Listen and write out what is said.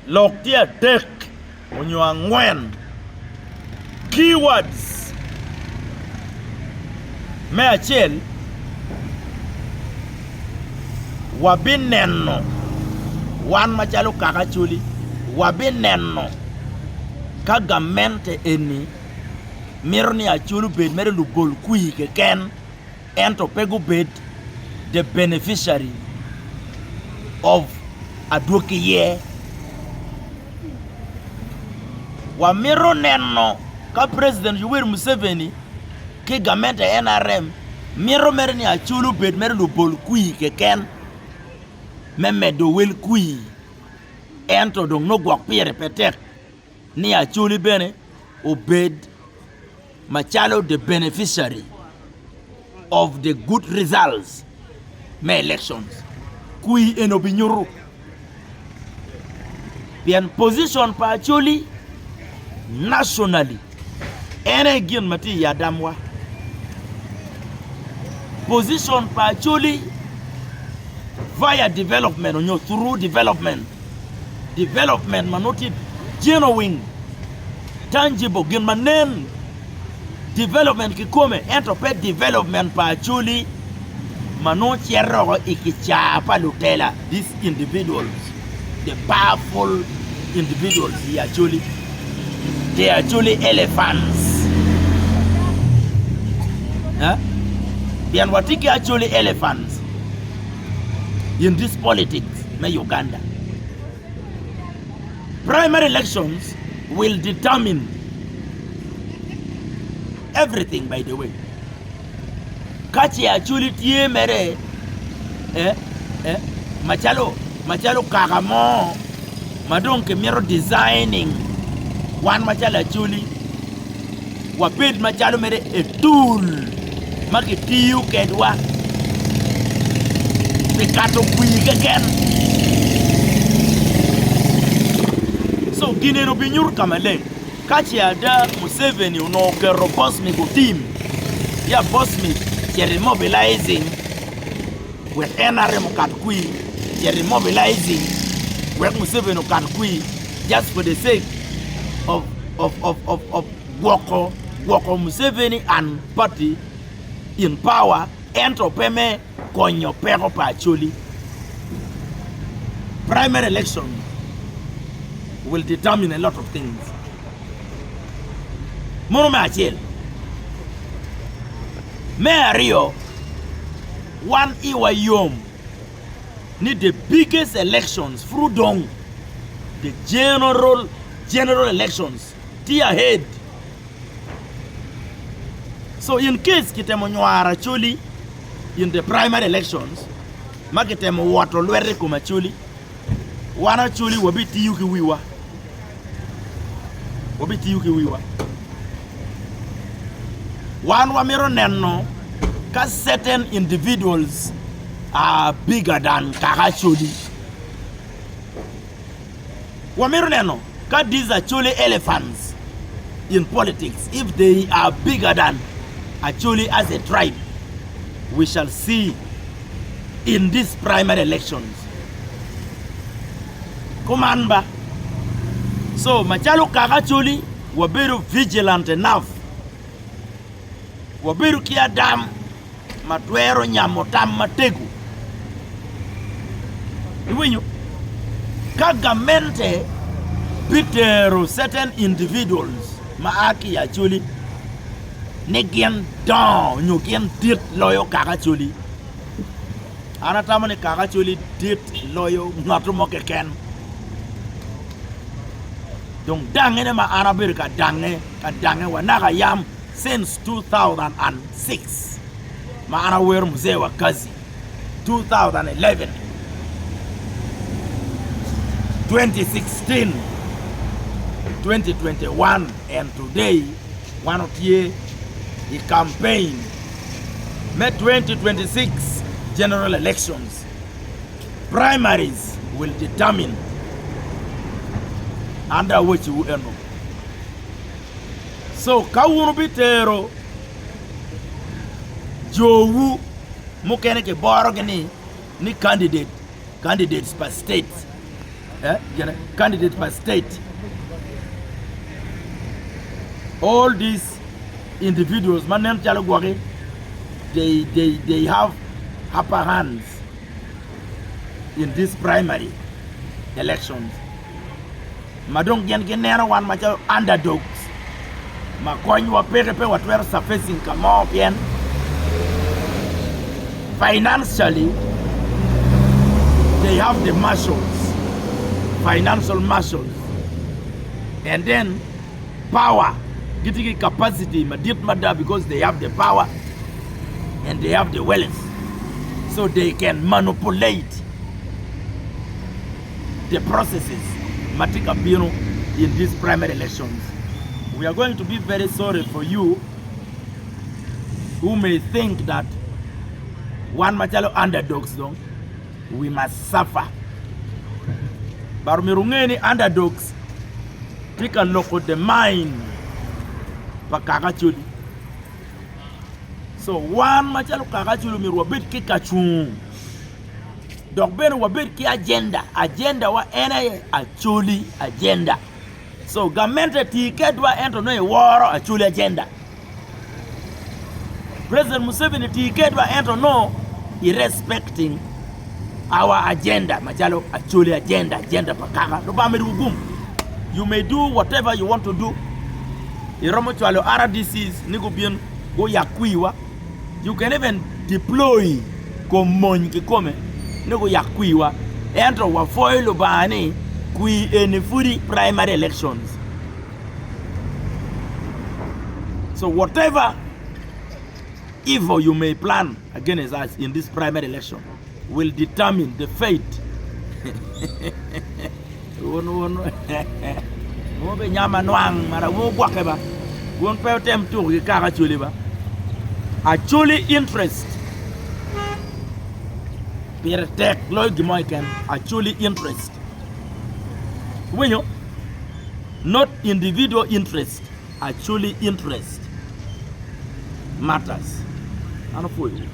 lok tia dek onyo ang'wen keywords me achiel wabineno wan machalo kaka Acholi wabineno ka gamente eni miro ni Acholi bed mere lugol kui keken ento pego bed the beneficiary of aduoki ye wamiro neno ka President Yoweri Museveni ki gamente NRM miro mere ni Acholi bed mere lugol kui keken memedo wel kui ento dong no gwak pire petek ni Acholi bene obed machalo the beneficiary of the good results me elections kui eno binyuru bien position pa Acholi nationally ene gin mati yadamwa position pa Acholi via development on your through development manoti genuine tangible gin manen development kikome entrope development pa Acholi mano chero ikichapa lutela these individuals the powerful individuals here Acholi they are Acholi elephants bian watiki Acholi elephants in this politics me Uganda. Primary elections will determine everything, by the way. Kachi Acholi tie mere machalo kagamo madonke mero designing one machalo Acholi wapid machalo mere a tool makitiyu kedwa pikato kuyi again. So gine no binyur kamale kachi ada Museveni uno kero boss me go team ya boss me they're mobilizing with NRM kat kui they're mobilizing with Museveni kat kui just for the sake of Woko Museveni and party in power ento peme konyo pero pa Acholi. Primary election will determine a lot of things. Mono me achiel me ario one iwa yom need the biggest elections through dong the general elections tea ahead. So in case kitemo nyuara Acholi in the primary elections makitemo wato lwere kuma Acholi wana Acholi wabiti yuki wiwa one wamiro neno ka certain individuals are bigger than Acholi. Wamiro neno ka these Acholi elephants in politics, if they are bigger than Acholi as a tribe, we shall see in these primary elections. Kumamba. So machalo Acholi waberu vigilant enough. Waberu kia dam matwero nyamotam mategu. Iwenyo kagamente bitero certain individuals maaki Acholi negien don nyukien dit loyo Acholi. Anatamane Acholi dit loyo ngatumo keken. Donc dange ma anabir ka dange wanaka yam since 2006. Ma anawer mzee wa kazi 2011 2016 2021 and today one of year the campaign May 2026 general elections primaries will determine under which you end up. So kawunu bitero jowu mukene ke borogni ni candidates per state candidate per state. All these individuals, they have upper hands in these primary elections. Madong gen one macho underdogs. Makoy wa perepe what we're surfacing come up yen. Financially, they have the muscles, financial muscles, and then power, getting capacity, because they have the power and they have the wealth, so they can manipulate the processes in these primary elections. We are going to be very sorry for you who may think that one machalo underdogs though, we must suffer. But mirungeni underdogs take a look at the mind pakagachuli. So one machalo kagachuli mirwabit kikachung. Dok ben wabit ki agenda wa ene Acholi agenda. So government ticket wa ento no war Acholi agenda. President Museveni ticket wa ento no irrespecting our agenda, Majalo Acholi agenda pakaka. You may do whatever you want to do. Iromochwalo RDCs nigubien go yakwiwa. You can even deploy komon kikome nigo yakwiwa. Ento wa foilo bani kui any free primary elections. So whatever evil you may plan against us in this primary election will determine the fate. Acholi interest. Acholi interest. When you not individual interest, Acholi interest matters. I don't know.